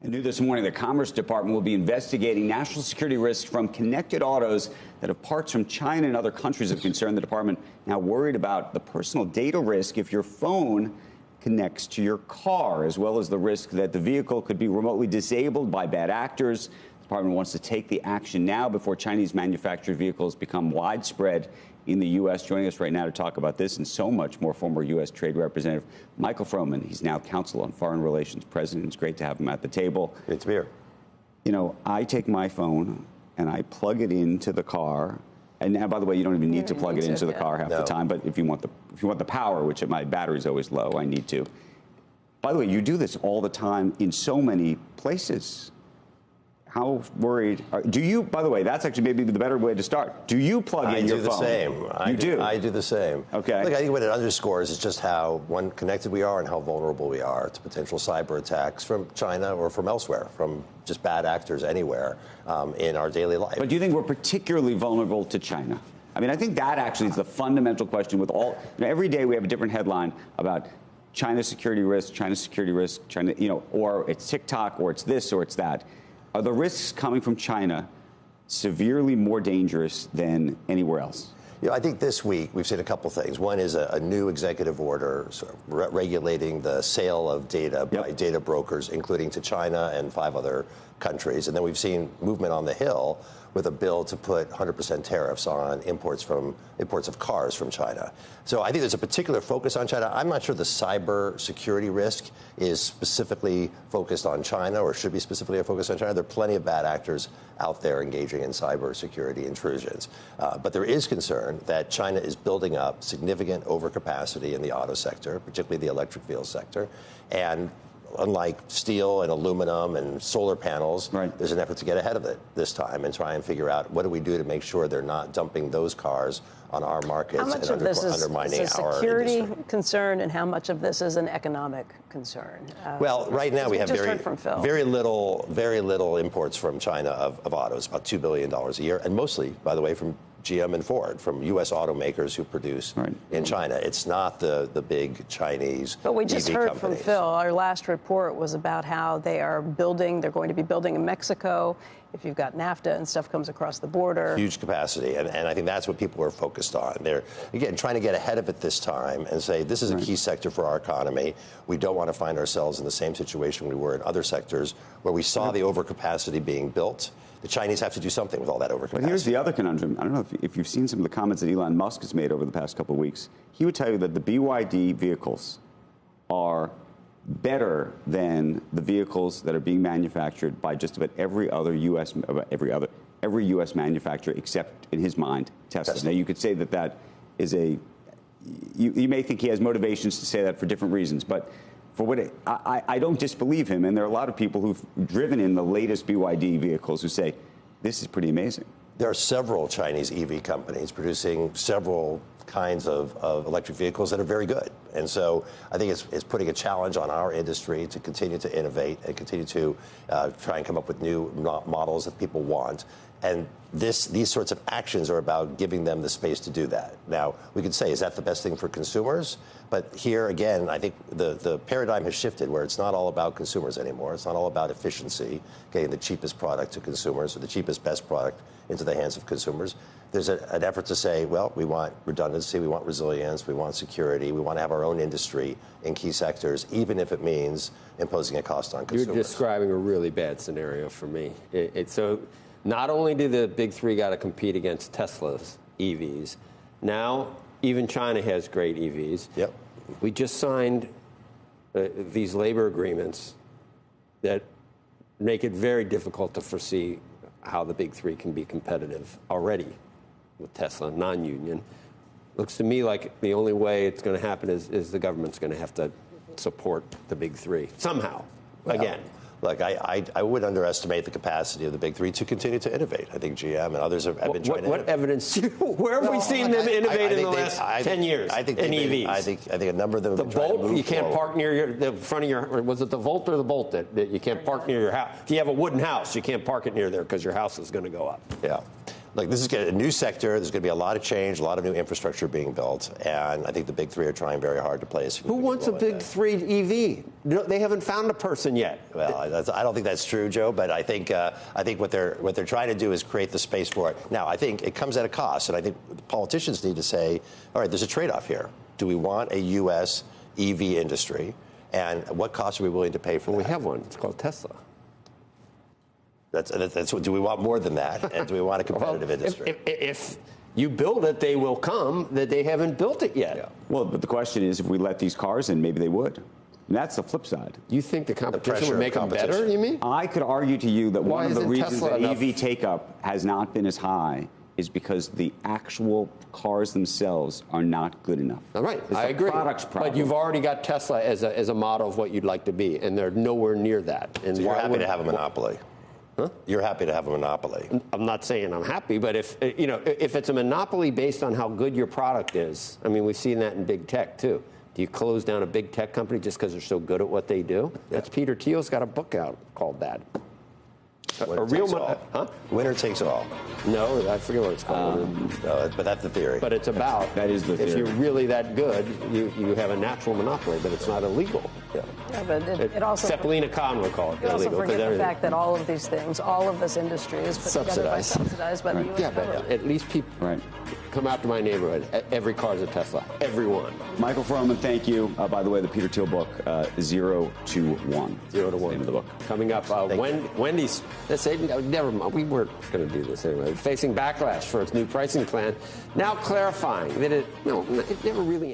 And new this morning, the Commerce Department will be investigating national security risks from connected autos that have parts from China and other countries of concern. The department now worried about the personal data risk if your phone connects to your car, as well as the risk that the vehicle could be remotely disabled by bad actors. The department wants to take the action now before Chinese manufactured vehicles become widespread in the U.S. Joining us right now to talk about this and so much more, former U.S. Trade Representative Michael Froman. He's now Counsel on Foreign Relations President. It's great to have him at the table. Great to be here. You know, I take my phone and I plug it into the car. And by the way, you don't even need to plug it into the car half the time. But if you want the power, which my battery's always low, I need to. By the way, you do this all the time in so many places. How worried do you? By the way, that's actually maybe the better way to start. Do you plug in your phone? I do the same. I do the same. Okay. Look, I think what it underscores is just how, one, connected we are and how vulnerable we are to potential cyber attacks from China or from elsewhere, from just bad actors anywhere in our daily life. But do you think we're particularly vulnerable to China? I mean, I think that actually is the fundamental question with all. Every day we have a different headline about China's security risk, China, or it's TikTok, or it's this, or it's that. Are the risks coming from China severely more dangerous than anywhere else? I think this week we've seen a couple things. One is a new executive order sort of regulating the sale of data by data brokers, including to China and 5 other countries. And then we've seen movement on the Hill with a bill to put 100% tariffs on imports of cars from China. So I think there's a particular focus on China. I'm not sure the cyber security risk is specifically focused on China or should be specifically focused on China. There are plenty of bad actors out there engaging in cyber security intrusions. But there is concern that China is building up significant overcapacity in the auto sector, particularly the electric vehicle sector. And unlike steel and aluminum and solar panels, there's an effort to get ahead of it this time and try and figure out what do we do to make sure they're not dumping those cars on our markets and undermining our security concern, and how much of this is an economic concern? Well, right now we have very little imports from China of autos, about $2 billion a year, and mostly, by the way, from GM and Ford, from U.S. automakers who produce in China. It's not the big Chinese But we just EV heard companies. from Phil, our last report was about how they're going to be building in Mexico. If you've got NAFTA and stuff comes across the border. Huge capacity. And I think that's what people are focused on. They're, again, trying to get ahead of it this time and say, this is a key sector for our economy. We don't want to find ourselves in the same situation we were in other sectors where we saw the overcapacity being built. The Chinese have to do something with all that overcapacity. But here's the other conundrum. I don't know if you've seen some of the comments that Elon Musk has made over the past couple of weeks. He would tell you that the BYD vehicles are better than the vehicles that are being manufactured by just about every U.S. manufacturer, except, in his mind, Tesla. Now, you could say that is you may think he has motivations to say that for different reasons, but for what I don't disbelieve him, and there are a lot of people who've driven in the latest BYD vehicles who say, this is pretty amazing. There are several Chinese EV companies producing several kinds of electric vehicles that are very good. And so I think it's putting a challenge on our industry to continue to innovate and continue to try and come up with new models that people want. And these sorts of actions are about giving them the space to do that. Now, we could say, is that the best thing for consumers? But here, again, I think the paradigm has shifted where it's not all about consumers anymore. It's not all about efficiency, getting the cheapest product to consumers or the cheapest, best product into the hands of consumers. There's an effort to say, well, we want redundancy, we want resilience, we want security, we want to have our own industry in key sectors, even if it means imposing a cost on consumers. You're describing a really bad scenario for me. So not only do the big three got to compete against Tesla's EVs, now even China has great EVs. Yep. We just signed these labor agreements that make it very difficult to foresee how the big three can be competitive already with Tesla, non-union. Looks to me like the only way it's going to happen is the government's going to have to support the big three somehow, again. Look, I would underestimate the capacity of the big three to continue to innovate. I think GM and others have been trying to. What evidence? Where have we seen them innovate in the last 10 years in EVs? I think a number of them. The Bolt, you can't park near the front of your. Or was it the Volt or the Bolt that you can't park near your house? If you have a wooden house, you can't park it near there because your house is going to go up. Yeah. Look, this is a new sector. There's going to be a lot of change, a lot of new infrastructure being built, and I think the big three are trying very hard to play a significant Who wants a role in big that. three EV? No, they haven't found a person yet. Well, I don't think that's true, Joe. But I think what they're trying to do is create the space for it. Now, I think it comes at a cost, and I think politicians need to say, all right, there's a trade-off here. Do we want a U.S. EV industry, and what cost are we willing to pay for that? We have one. It's called Tesla. That's what. Do we want more than that? And do we want a competitive industry? If you build it, they will come. That they haven't built it yet. Yeah. Well, but the question is, if we let these cars in, maybe they would. And that's the flip side. You think the competition pressure would of make them better? competition. You mean? I could argue to you that Why one of the isn't reasons Tesla that enough? EV take-up has not been as high is because the actual cars themselves are not good enough. All right, It's I the agree. product's problem. But you've already got Tesla as a model of what you'd like to be, and they're nowhere near that. And So you're why happy would- to have a monopoly. Huh? You're happy to have a monopoly. I'm not saying I'm happy, but if it's a monopoly based on how good your product is, I mean, we've seen that in big tech too. Do you close down a big tech company just because they're so good at what they do? That's Peter Thiel's got a book out called that. Winner takes all. Huh? Winner takes all. No, I forget what it's called. No, but that's the theory. But it's about That is the if theory. you're really that good, you have a natural monopoly, but it's not illegal. Yeah, but it also. Cephalina Khan would call it You also illegal. 'cause forget the everything- fact that all of these things, all of this industry is put together subsidized by the U.S. Yeah, but government. at least people Right. come out to my neighborhood. Every car's a Tesla. Everyone. Michael Froman, thank you. By the way, the Peter Thiel book, 0 to 1. 0 to That's the 1. name of the book. Coming up, Wendy's. Let's say, never mind. We weren't going to do this anyway. Facing backlash for its new pricing plan, now clarifying that it never really.